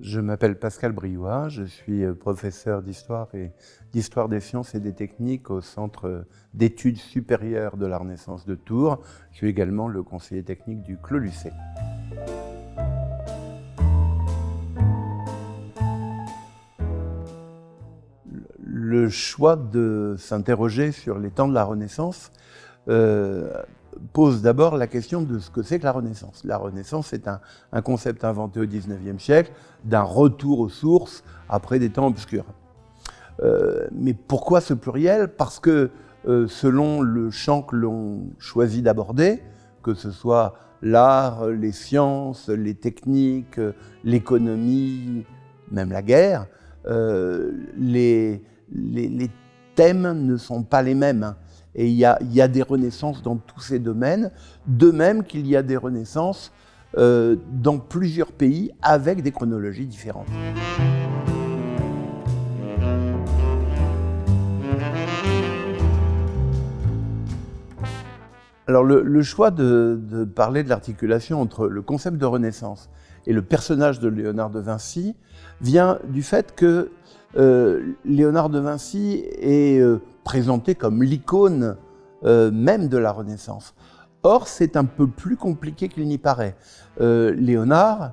Je m'appelle Pascal Briouat, je suis professeur d'histoire et d'histoire des sciences et des techniques au Centre d'études supérieures de la Renaissance de Tours. Je suis également le conseiller technique du Clos Lucé. Le choix de s'interroger sur les temps de la Renaissance pose d'abord la question de ce que c'est que la Renaissance. La Renaissance est un concept inventé au XIXe siècle d'un retour aux sources après des temps obscurs. Mais pourquoi ce pluriel? Parce que selon le champ que l'on choisit d'aborder, que ce soit l'art, les sciences, les techniques, l'économie, même la guerre, les thèmes ne sont pas les mêmes. Et il y a des renaissances dans tous ces domaines, de même qu'il y a des renaissances dans plusieurs pays avec des chronologies différentes. Alors le choix de parler de l'articulation entre le concept de Renaissance et le personnage de Léonard de Vinci vient du fait que Léonard de Vinci est présenté comme l'icône même de la Renaissance. Or, c'est un peu plus compliqué qu'il n'y paraît. Léonard,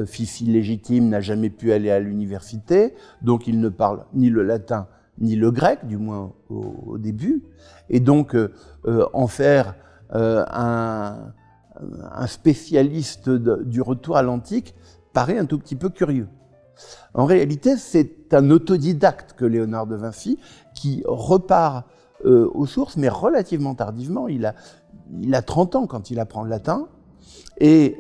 fils illégitime, n'a jamais pu aller à l'université, donc il ne parle ni le latin ni le grec, du moins au début, et donc en faire un spécialiste du retour à l'antique paraît un tout petit peu curieux. En réalité, c'est un autodidacte que Léonard de Vinci qui repart aux sources, mais relativement tardivement. Il a 30 ans quand il apprend le latin, et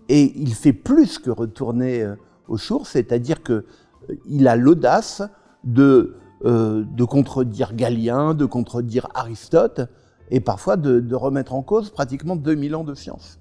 il fait plus que retourner aux sources, c'est-à-dire qu'il a l'audace de contredire Galien, de contredire Aristote, et parfois de remettre en cause pratiquement 2000 ans de science.